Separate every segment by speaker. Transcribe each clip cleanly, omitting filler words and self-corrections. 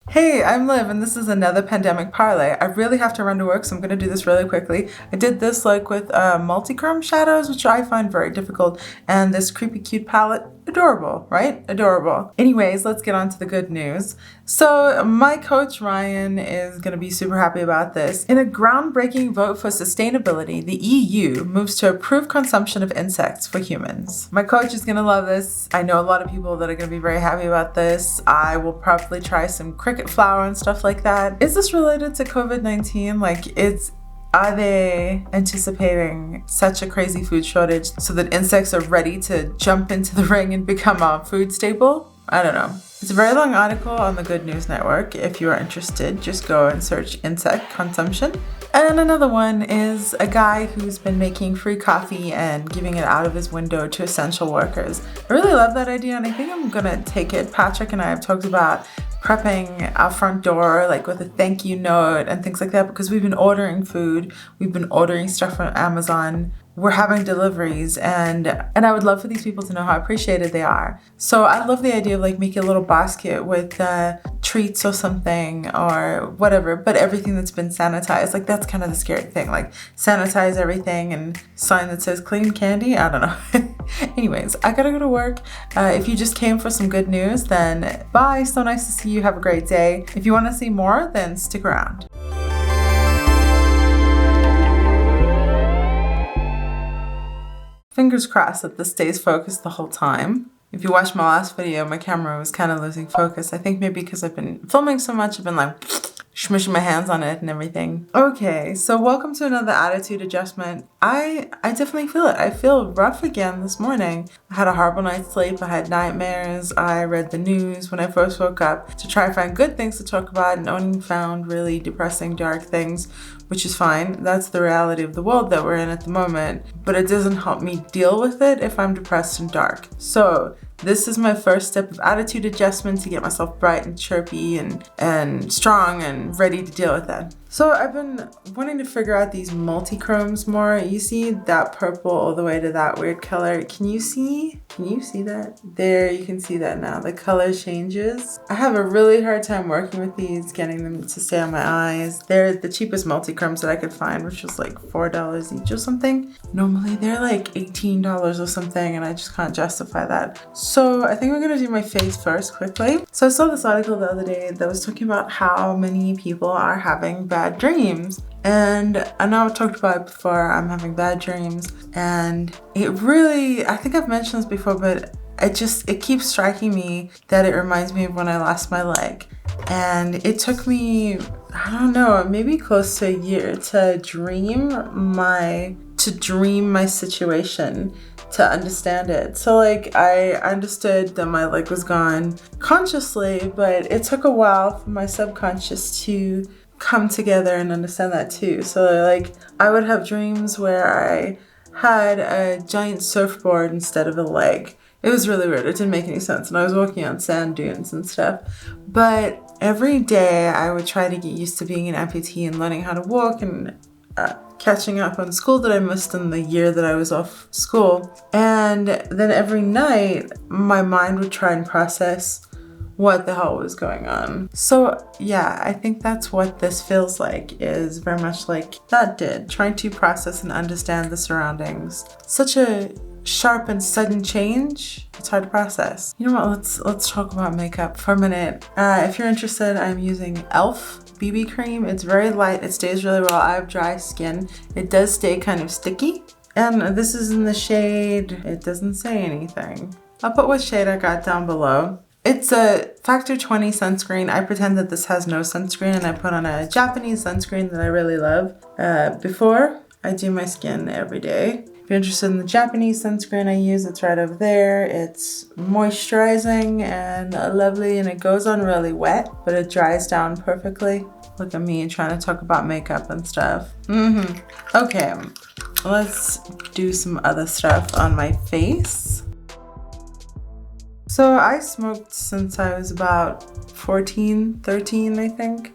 Speaker 1: Hey, I'm Liv, and this is another Pandemic Parley. I really have to run to work, so I'm going to do this really quickly. I did this with multi-chrome shadows, which I find very difficult, and this creepy cute palette. Adorable, right? Adorable. Anyways, let's get on to the good news. So my coach Ryan is going to be super happy about this. In a groundbreaking vote for sustainability, the EU moves to approve consumption of insects for humans. My coach is going to love this. I know a lot of people that are going to be very happy about this. I will probably try some cricket flour and stuff like that. Is this related to COVID-19? Are they anticipating such a crazy food shortage so that insects are ready to jump into the ring and become a food staple? I don't know. It's a very long article on the Good News Network. If you are interested, just go and search insect consumption. And another one is a guy who's been making free coffee and giving it out of his window to essential workers. I really love that idea, and I think I'm gonna take it. Patrick and I have talked about prepping our front door with a thank you note and things like that, because we've been ordering food, we've been ordering stuff from Amazon, we're having deliveries, and I would love for these people to know how appreciated they are. So I love the idea of making a little basket with treats or something or whatever, but everything that's been sanitized. That's kind of the scary thing, sanitize everything and sign that says clean candy. I don't know. Anyways, I gotta go to work. If you just came for some good news, then bye. So nice to see you. Have a great day. If you want to see more, then stick around. Fingers crossed that this stays focused the whole time. If you watched my last video, my camera was kind of losing focus. I think maybe because I've been filming so much, I've been smushing my hands on it and everything. Okay, so welcome to another attitude adjustment. I definitely feel it. I feel rough again this morning. I had a horrible night's sleep. I had nightmares. I read the news when I first woke up to try and find good things to talk about, and only found really depressing, dark things, which is fine. That's the reality of the world that we're in at the moment, but it doesn't help me deal with it if I'm depressed and dark. So this is my first step of attitude adjustment to get myself bright and chirpy and strong and ready to deal with that. So I've been wanting to figure out these multi-chromes more. You see that purple all the way to that weird color. Can you see that? There, you can see that now. The color changes. I have a really hard time working with these, getting them to stay on my eyes. They're the cheapest multi-chromes that I could find, which was $4 each or something. Normally they're $18 or something, and I just can't justify that. So I think we're gonna do my face first quickly. So I saw this article the other day that was talking about how many people are having bad dreams. And I know I've talked about it before, I'm having bad dreams. And it really, I think I've mentioned this before, but it keeps striking me that it reminds me of when I lost my leg. And it took me, I don't know, maybe close to a year to dream my situation, to understand it. So I understood that my leg was gone consciously, but it took a while for my subconscious to come together and understand that too. So I would have dreams where I had a giant surfboard instead of a leg. It was really weird. It didn't make any sense. And I was walking on sand dunes and stuff. But every day I would try to get used to being an amputee and learning how to walk and catching up on school that I missed in the year that I was off school. And then every night my mind would try and process what the hell was going on. So yeah, I think that's what this feels like, is very much like that did, trying to process and understand the surroundings. Such a sharp and sudden change, it's hard to process. You know what, let's talk about makeup for a minute. If you're interested, I'm using e.l.f. BB cream. It's very light, it stays really well. I have dry skin. It does stay kind of sticky. And this is in the shade, it doesn't say anything. I'll put what shade I got down below. It's a factor 20 sunscreen. I pretend that this has no sunscreen, and I put on a Japanese sunscreen that I really love before I do my skin every day. If you're interested in the Japanese sunscreen I use, it's right over there. It's moisturizing and lovely, and it goes on really wet, but it dries down perfectly. Look at me trying to talk about makeup and stuff. Okay, let's do some other stuff on my face. So I smoked since I was about 13, I think.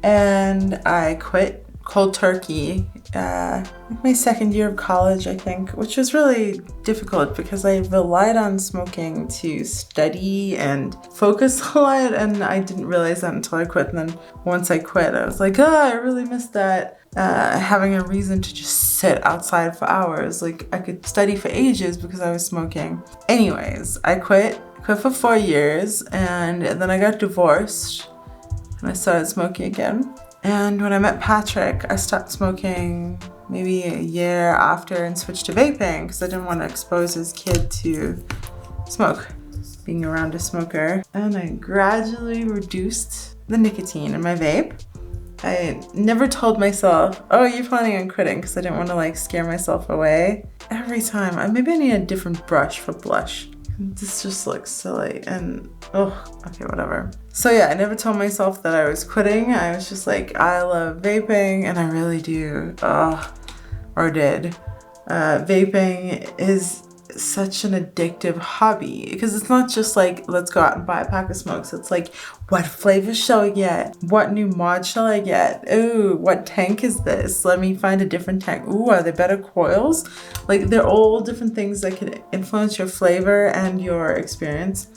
Speaker 1: And I quit cold turkey, my second year of college, I think, which was really difficult because I relied on smoking to study and focus a lot, and I didn't realize that until I quit. And then once I quit, I was like, oh, I really missed that. Having a reason to just sit outside for hours. Like, I could study for ages because I was smoking. Anyways, I quit for 4 years, and then I got divorced and I started smoking again. And when I met Patrick, I stopped smoking maybe a year after and switched to vaping because I didn't want to expose his kid to smoke, being around a smoker. And I gradually reduced the nicotine in my vape. I never told myself, oh, you're planning on quitting, because I didn't want to like scare myself away. Every time, maybe I need a different brush for blush. This just looks silly and okay, whatever. So yeah, I never told myself that I was quitting. I was just like, I love vaping and I really do, or did. Vaping is such an addictive hobby because it's not just like, let's go out and buy a pack of smokes. It's like, what flavor shall I get? What new mod shall I get? Ooh, what tank is this? Let me find a different tank. Ooh, are there better coils? Like, they're all different things that can influence your flavor and your experience.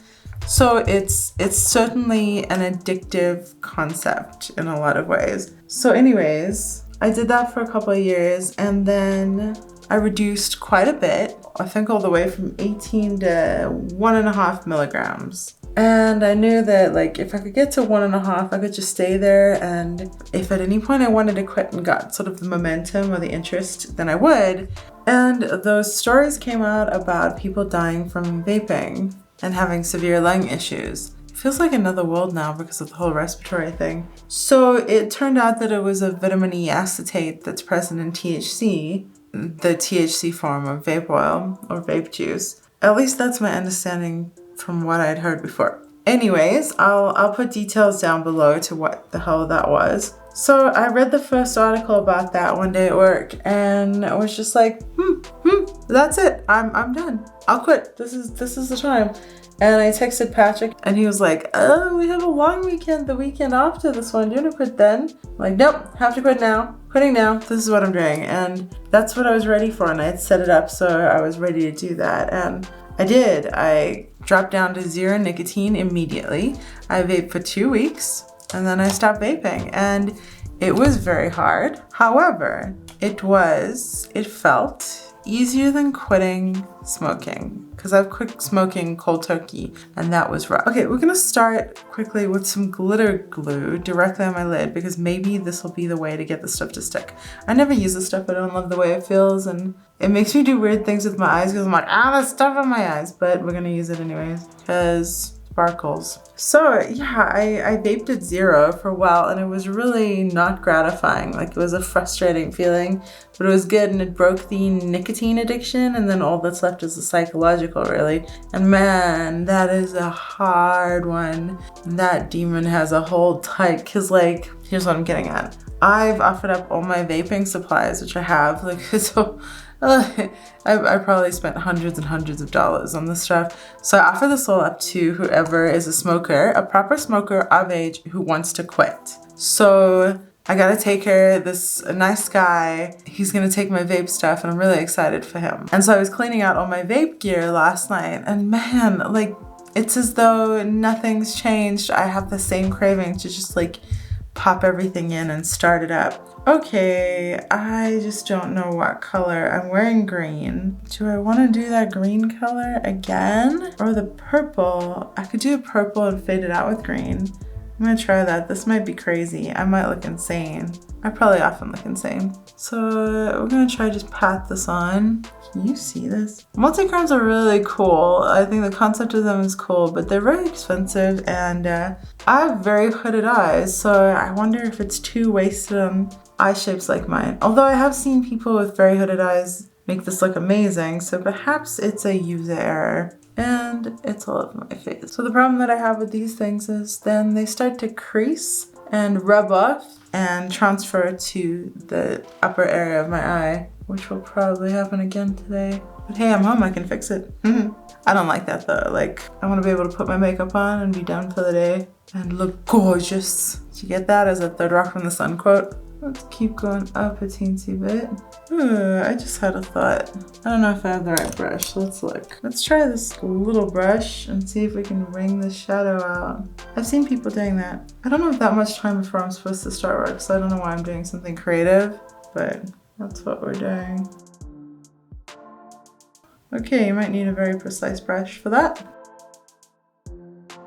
Speaker 1: So it's certainly an addictive concept in a lot of ways. So anyways, I did that for a couple of years and then I reduced quite a bit. I think all the way from 18 to 1.5 milligrams. And I knew that like if I could get to 1.5, I could just stay there. And if at any point I wanted to quit and got sort of the momentum or the interest, then I would. And those stories came out about people dying from vaping and having severe lung issues. It feels like another world now because of the whole respiratory thing. So it turned out that it was a vitamin E acetate that's present in THC, the THC form of vape oil or vape juice. At least that's my understanding from what I'd heard before. Anyways, I'll put details down below to what the hell that was. So I read the first article about that one day at work and I was just like, that's it. I'm done. I'll quit. This is the time. And I texted Patrick and he was like, oh, we have a long weekend, the weekend after this one. Do you want to quit then? I'm like, nope, have to quit now. Quitting now. This is what I'm doing. And that's what I was ready for. And I had set it up so I was ready to do that. And I did. I dropped down to 0 nicotine immediately. I vaped for 2 weeks and then I stopped vaping. And it was very hard. However, it felt easier than quitting smoking because I've quit smoking cold turkey and that was rough. Okay, we're gonna start quickly with some glitter glue directly on my lid because maybe this will be the way to get the stuff to stick. I never use this stuff. I don't love the way it feels and it makes me do weird things with my eyes because I'm like, there's stuff on my eyes, but we're gonna use it anyways because sparkles. So yeah, I vaped at 0 for a while and it was really not gratifying. Like, it was a frustrating feeling, but it was good and it broke the nicotine addiction and then all that's left is the psychological, really. And man, that is a hard one. That demon has a hold tight because like, here's what I'm getting at. I've offered up all my vaping supplies, which I have, like, so I probably spent hundreds and hundreds of dollars on this stuff. So I offer this all up to whoever is a smoker, a proper smoker of age who wants to quit. So I got a taker, a nice guy. He's gonna take my vape stuff and I'm really excited for him. And so I was cleaning out all my vape gear last night and man, like, it's as though nothing's changed. I have the same craving to just like pop everything in and start it up. Okay, I just don't know what color. I'm wearing green. Do I want to do that green color again? Or the purple? I could do a purple and fade it out with green. I'm gonna try that. This might be crazy. I might look insane. I probably often look insane. So we're gonna try just pat this on. Can you see this? Multi-chromes are really cool. I think the concept of them is cool, but they're very expensive and I have very hooded eyes, so I wonder if it's too wasted on eye shapes like mine. Although I have seen people with very hooded eyes make this look amazing, so perhaps it's a user error. And it's all over my face. So the problem that I have with these things is then they start to crease and rub off and transfer to the upper area of my eye, which will probably happen again today. But hey, I'm home, I can fix it. I don't like that though. Like, I want to be able to put my makeup on and be done for the day and look gorgeous. Did you get that as a Third Rock from the Sun quote? Let's keep going up a teensy bit. I just had a thought. I don't know if I have the right brush. Let's look. Let's try this little brush and see if we can wring the shadow out. I've seen people doing that. I don't have that much time before I'm supposed to start work, so I don't know why I'm doing something creative, but that's what we're doing. Okay, you might need a very precise brush for that.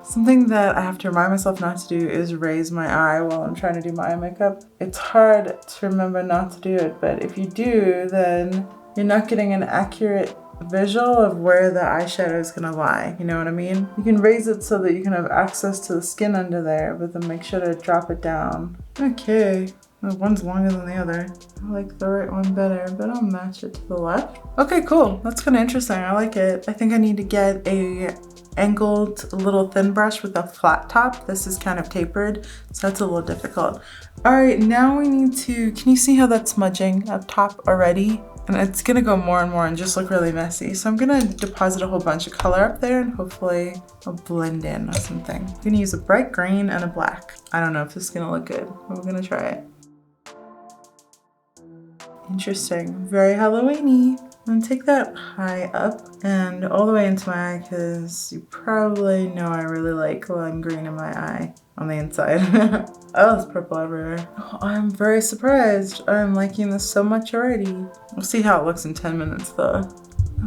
Speaker 1: Something that I have to remind myself not to do is raise my eye while I'm trying to do my eye makeup. It's hard to remember not to do it, but if you do, then you're not getting an accurate visual of where the eyeshadow is gonna lie, you know what I mean? You can raise it so that you can have access to the skin under there, but then make sure to drop it down. Okay, one's longer than the other. I like the right one better, but I'll match it to the left. Okay, cool, that's kind of interesting, I like it. I think I need to get a angled little thin brush with a flat top. This is kind of tapered, so that's a little difficult. All right, now we need to, can you see how that's smudging up top already? And it's gonna go more and more and just look really messy. So I'm gonna deposit a whole bunch of color up there and hopefully it'll blend in or something. I'm gonna use a bright green and a black. I don't know if this is gonna look good, but we're gonna try it. Interesting, very Halloween-y. I'm gonna take that high up and all the way into my eye because you probably know I really like lime green in my eye on the inside. Oh, it's purple everywhere. Oh, I'm very surprised. I'm liking this so much already. We'll see how it looks in 10 minutes though.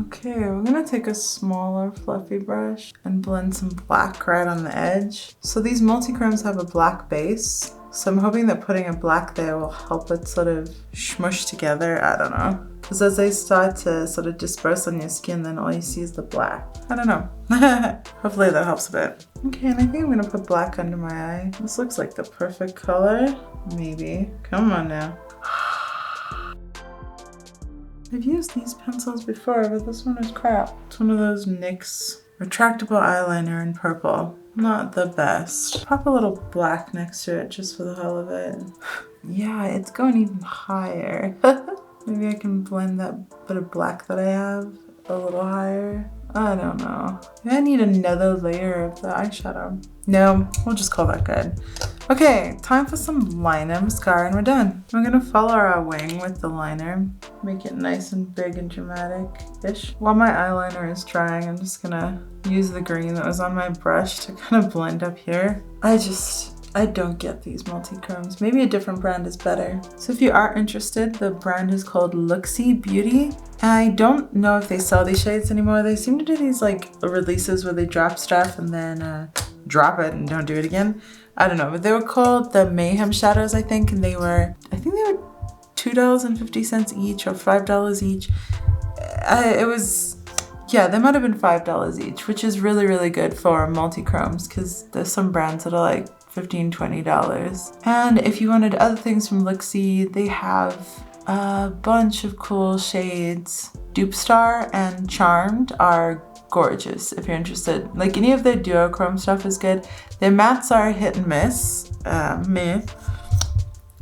Speaker 1: Okay, we're gonna take a smaller fluffy brush and blend some black right on the edge. So these multi-chromes have a black base. So I'm hoping that putting a black there will help it sort of smush together. I don't know. Because as they start to sort of disperse on your skin, then all you see is the black. I don't know. Hopefully that helps a bit. Okay, and I think I'm gonna put black under my eye. This looks like the perfect color. Maybe. Come on now. I've used these pencils before, but this one is crap. It's one of those NYX retractable eyeliner in purple. Not the best. Pop a little black next to it just for the hell of it. Yeah, it's going even higher. Maybe I can blend that bit of black that I have a little higher. I don't know. Maybe I need another layer of the eyeshadow. No, we'll just call that good. Okay, time for some liner, mascara, and we're done. We're gonna follow our wing with the liner. Make it nice and big and dramatic-ish. While my eyeliner is drying, I'm just gonna use the green that was on my brush to kind of blend up here. I don't get these multi-chromes. Maybe a different brand is better. So if you are interested, the brand is called Luxie Beauty. I don't know if they sell these shades anymore. They seem to do these like releases where they drop stuff and then drop it and don't do it again. I don't know, but they were called the Mayhem Shadows, I think, and I think they were $2.50 each or $5 each. Yeah, they might have been $5 each, which is really, really good for multi-chromes because there's some brands that are like $15, $20. And if you wanted other things from Luxie, they have a bunch of cool shades. Dupe Star and Charmed are gorgeous if you're interested. Like any of their duochrome stuff is good. Their mattes are hit and miss. Meh.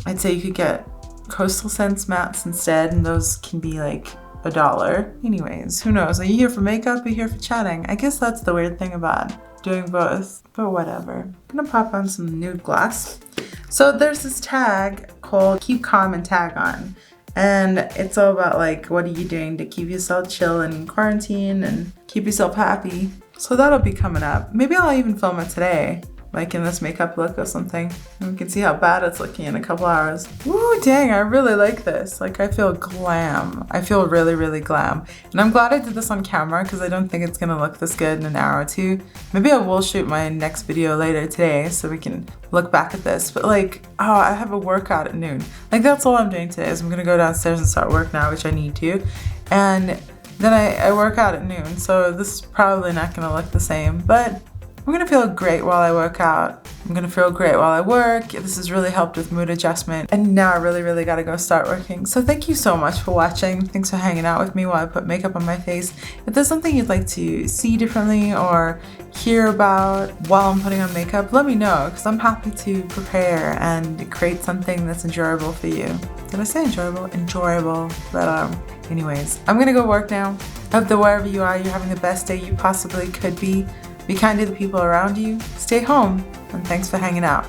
Speaker 1: I'd say you could get Coastal Scents mattes instead, and those can be like $1. Anyways, who knows? Are you here for makeup? Are you here for chatting? I guess that's the weird thing about doing both, but whatever. I'm gonna pop on some nude gloss. So there's this tag called Keep Calm and Tag On. And it's all about like, what are you doing to keep yourself chill in quarantine and keep yourself happy? So that'll be coming up. Maybe I'll even film it today, like in this makeup look or something. And we can see how bad it's looking in a couple hours. Ooh, dang, I really like this. Like I feel glam. I feel really, really glam. And I'm glad I did this on camera because I don't think it's gonna look this good in an hour or two. Maybe I will shoot my next video later today so we can look back at this. But like, oh, I have a workout at noon. Like that's all I'm doing today is I'm gonna go downstairs and start work now, which I need to. And then I work out at noon. So this is probably not gonna look the same, but I'm gonna feel great while I work out. I'm gonna feel great while I work. This has really helped with mood adjustment. And now I really, really gotta go start working. So thank you so much for watching. Thanks for hanging out with me while I put makeup on my face. If there's something you'd like to see differently or hear about while I'm putting on makeup, let me know because I'm happy to prepare and create something that's enjoyable for you. Did I say enjoyable? Enjoyable. But anyways, I'm gonna go work now. Hope that wherever you are, you're having the best day you possibly could be. Be kind to the people around you, stay home, and thanks for hanging out.